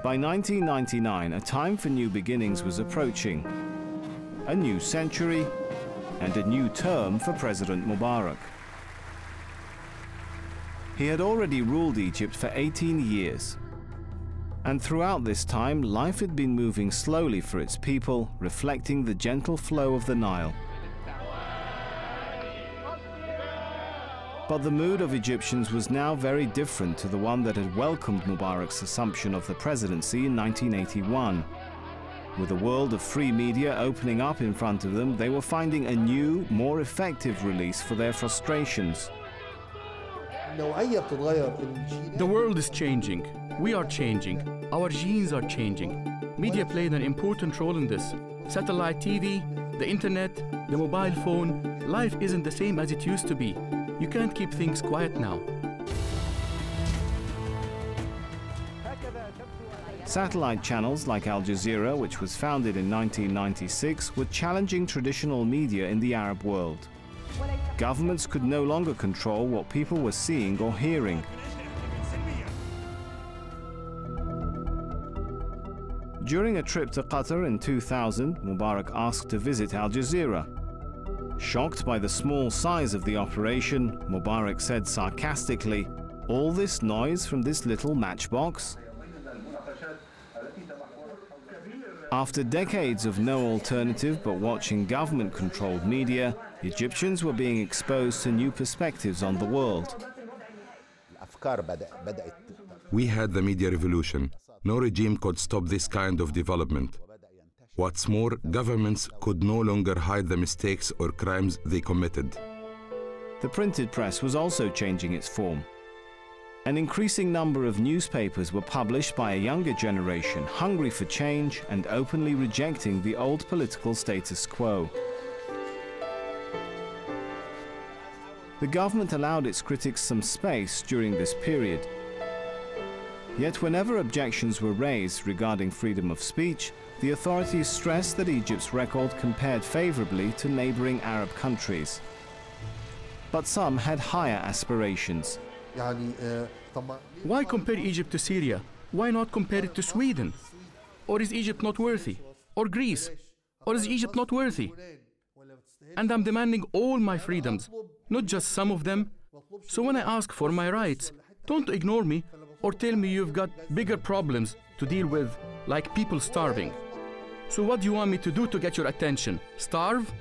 By 1999, a time for new beginnings was approaching. A new century and a new term for President Mubarak. He had already ruled Egypt for 18 years. And throughout this time, life had been moving slowly for its people, reflecting the gentle flow of the Nile. But the mood of Egyptians was now very different to the one that had welcomed Mubarak's assumption of the presidency in 1981. With a world of free media opening up in front of them, they were finding a new, more effective release for their frustrations. The world is changing. We are changing. Our genes are changing. Media played an important role in this. Satellite TV, the internet, the mobile phone. Life isn't the same as it used to be. You can't keep things quiet now. Satellite channels like Al Jazeera, which was founded in 1996, were challenging traditional media in the Arab world. Governments could no longer control what people were seeing or hearing. During a trip to Qatar in 2000, Mubarak asked to visit Al Jazeera. Shocked by the small size of the operation, Mubarak said sarcastically, "All this noise from this little matchbox?" After decades of no alternative but watching government-controlled media, Egyptians were being exposed to new perspectives on the world. We had the media revolution. No regime could stop this kind of development. What's more, governments could no longer hide the mistakes or crimes they committed. The printed press was also changing its form. An increasing number of newspapers were published by a younger generation, hungry for change and openly rejecting the old political status quo. The government allowed its critics some space during this period. Yet whenever objections were raised regarding freedom of speech, the authorities stressed that Egypt's record compared favorably to neighboring Arab countries. But some had higher aspirations. Why compare Egypt to Syria? Why not compare it to Sweden? Or is Egypt not worthy? Or Greece? Or is Egypt not worthy? And I'm demanding all my freedoms, not just some of them. So when I ask for my rights, don't ignore me or tell me you've got bigger problems to deal with, like people starving. So what do you want me to do to get your attention? Starve?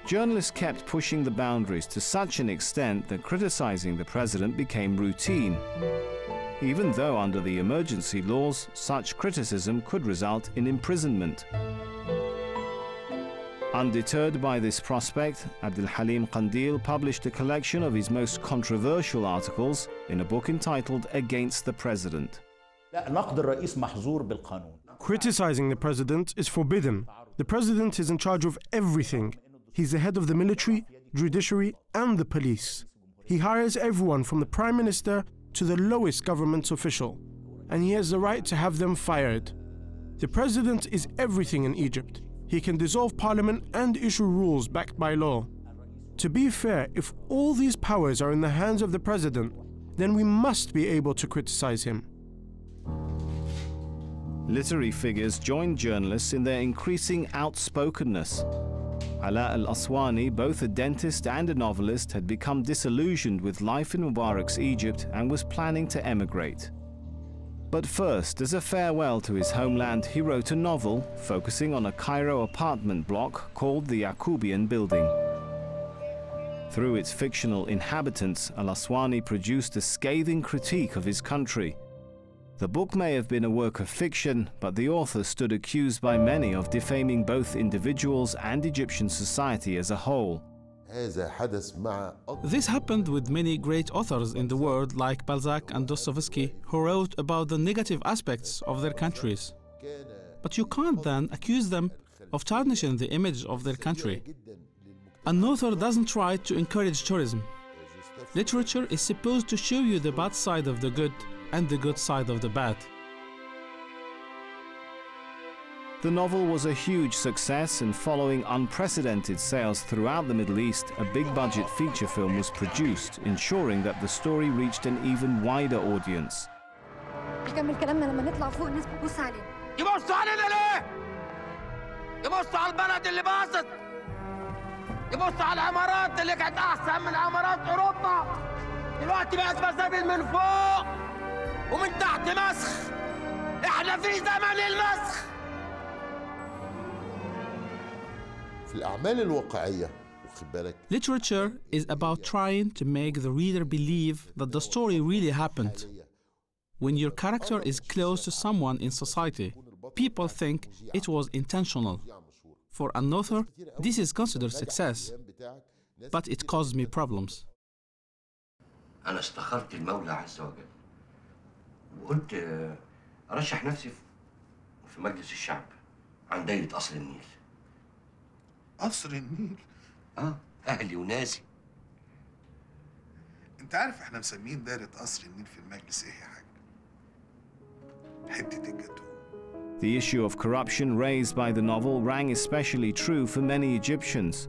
Journalists kept pushing the boundaries to such an extent that criticizing the president became routine. Even though under the emergency laws, such criticism could result in imprisonment. Undeterred by this prospect, Abdul Halim Qandil published a collection of his most controversial articles in a book entitled Against the President. Criticizing the president is forbidden. The president is in charge of everything. He's the head of the military, judiciary, and the police. He hires everyone from the prime minister to the lowest government official, and he has the right to have them fired. The president is everything in Egypt. He can dissolve parliament and issue rules backed by law. To be fair, if all these powers are in the hands of the president, then we must be able to criticize him. Literary figures joined journalists in their increasing outspokenness. Ala al-Aswani, both a dentist and a novelist, had become disillusioned with life in Mubarak's Egypt and was planning to emigrate. But first, as a farewell to his homeland, he wrote a novel focusing on a Cairo apartment block called the Yaqubian Building. Through its fictional inhabitants, al-Aswani produced a scathing critique of his country. The book may have been a work of fiction, but the author stood accused by many of defaming both individuals and Egyptian society as a whole. This happened with many great authors in the world like Balzac and Dostoevsky, who wrote about the negative aspects of their countries. But you can't then accuse them of tarnishing the image of their country. An author doesn't try to encourage tourism. Literature is supposed to show you the bad side of the good and the good side of the bad. The novel was a huge success, and following unprecedented sales throughout the Middle East, a big-budget feature film was produced, ensuring that the story reached an even wider audience. نكمل كلامنا لما نطلع فوق الناس بتبص علينا. يبصوا علينا ليه؟ يبصوا على البلد اللي باظت. يبصوا على العمارات اللي كانت احسن من عمارات اوروبا. دلوقتي بقت مسابل من فوق ومن تحت مسخ. احنا في زمن المسخ. في الأعمال الواقعية واخد بالك. Literature is about trying to make the reader believe that the story really happened. When your character is close to someone in society, people think it was intentional. For an author, this is considered success, but it caused me problems. أنا استخرت المولى عز وجل وقلت أرشح نفسي في مجلس الشعب عن دايرة قصر النيل. قصر النيل؟ أهلي وناسي. أنت عارف إحنا مسمين دايرة قصر النيل في المجلس إيه يا حاج؟ حتة الجاتوه. The issue of corruption raised by the novel rang especially true for many Egyptians.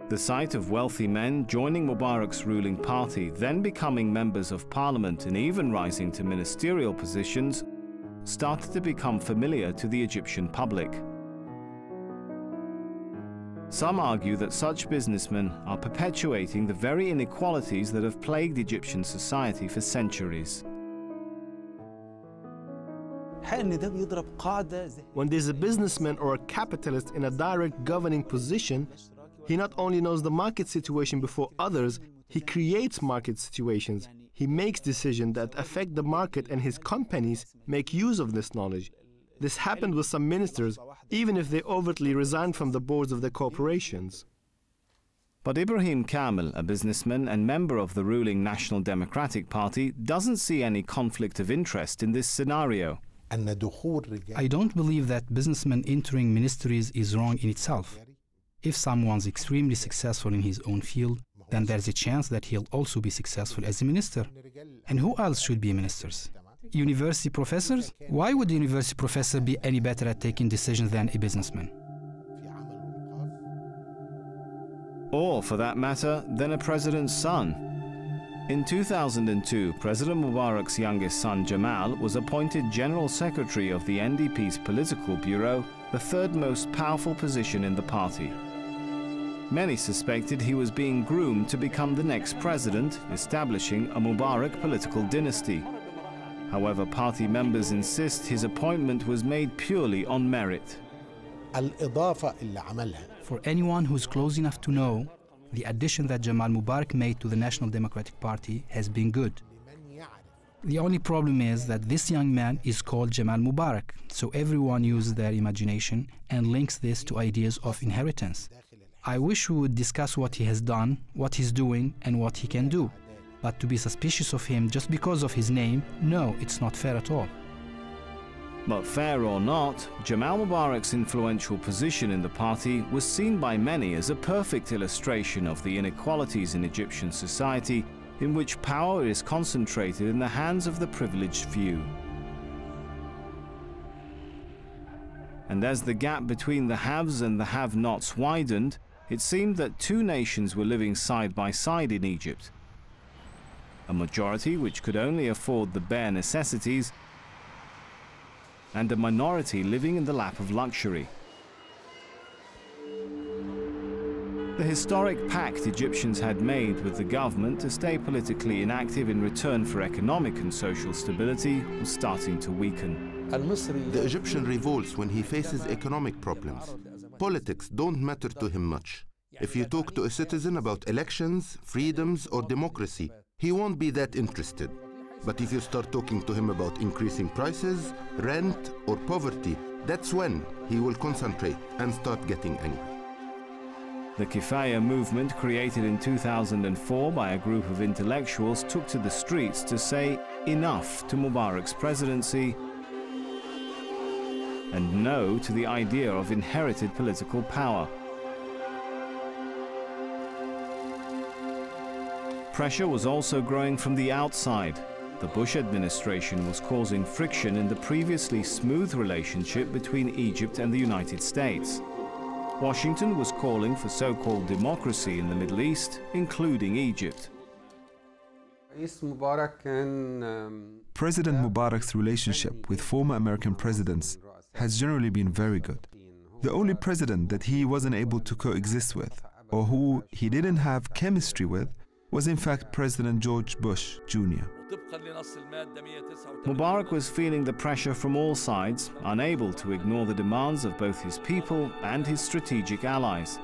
The sight of wealthy men joining Mubarak's ruling party, then becoming members of parliament and even rising to ministerial positions, started to become familiar to the Egyptian public. Some argue that such businessmen are perpetuating the very inequalities that have plagued Egyptian society for centuries. When there's a businessman or a capitalist in a direct governing position, he not only knows the market situation before others, he creates market situations. He makes decisions that affect the market, and his companies make use of this knowledge. This happened with some ministers, even if they overtly resigned from the boards of their corporations. But Ibrahim Kamel, a businessman and member of the ruling National Democratic Party, doesn't see any conflict of interest in this scenario. I don't believe that businessmen entering ministries is wrong in itself. If someone's extremely successful in his own field, then there's a chance that he'll also be successful as a minister. And who else should be ministers? University professors? Why would a university professor be any better at taking decisions than a businessman? Or, for that matter, than a president's son. In 2002, President Mubarak's youngest son, Jamal, was appointed General Secretary of the NDP's Political Bureau, the third most powerful position in the party. Many suspected he was being groomed to become the next president, establishing a Mubarak political dynasty. However, party members insist his appointment was made purely on merit. For anyone who's close enough to know, the addition that Jamal Mubarak made to the National Democratic Party has been good. The only problem is that this young man is called Jamal Mubarak, so everyone uses their imagination and links this to ideas of inheritance. I wish we would discuss what he has done, what he's doing, and what he can do. But to be suspicious of him just because of his name, no, it's not fair at all. But fair or not, Jamal Mubarak's influential position in the party was seen by many as a perfect illustration of the inequalities in Egyptian society, in which power is concentrated in the hands of the privileged few. And as the gap between the haves and the have-nots widened, it seemed that two nations were living side by side in Egypt. A majority which could only afford the bare necessities, and a minority living in the lap of luxury. The historic pact Egyptians had made with the government to stay politically inactive in return for economic and social stability was starting to weaken. The Egyptian revolts when he faces economic problems. Politics don't matter to him much. If you talk to a citizen about elections, freedoms, or democracy, he won't be that interested. But if you start talking to him about increasing prices, rent, or poverty, that's when he will concentrate and start getting angry. The Kifaya movement, created in 2004 by a group of intellectuals, took to the streets to say enough to Mubarak's presidency and no to the idea of inherited political power. Pressure was also growing from the outside. The Bush administration was causing friction in the previously smooth relationship between Egypt and the United States. Washington was calling for so-called democracy in the Middle East, including Egypt. President Mubarak's relationship with former American presidents has generally been very good. The only president that he wasn't able to coexist with, or who he didn't have chemistry with, was in fact President George Bush Jr. Mubarak was feeling the pressure from all sides, unable to ignore the demands of both his people and his strategic allies.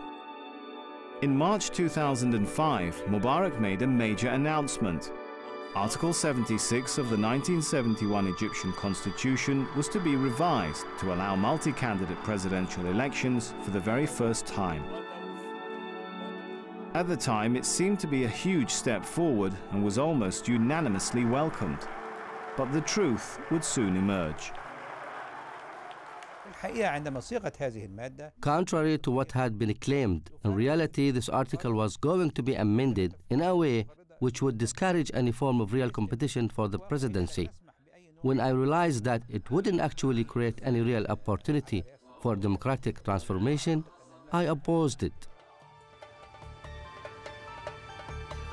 In March 2005, Mubarak made a major announcement. Article 76 of the 1971 Egyptian constitution was to be revised to allow multi-candidate presidential elections for the very first time. At the time, it seemed to be a huge step forward and was almost unanimously welcomed. But the truth would soon emerge. Contrary to what had been claimed, in reality this article was going to be amended in a way which would discourage any form of real competition for the presidency. When I realized that it wouldn't actually create any real opportunity for democratic transformation, I opposed it.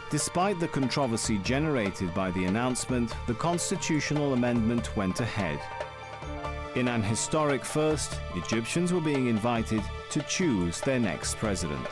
Despite the controversy generated by the announcement, the constitutional amendment went ahead. In an historic first, Egyptians were being invited to choose their next president.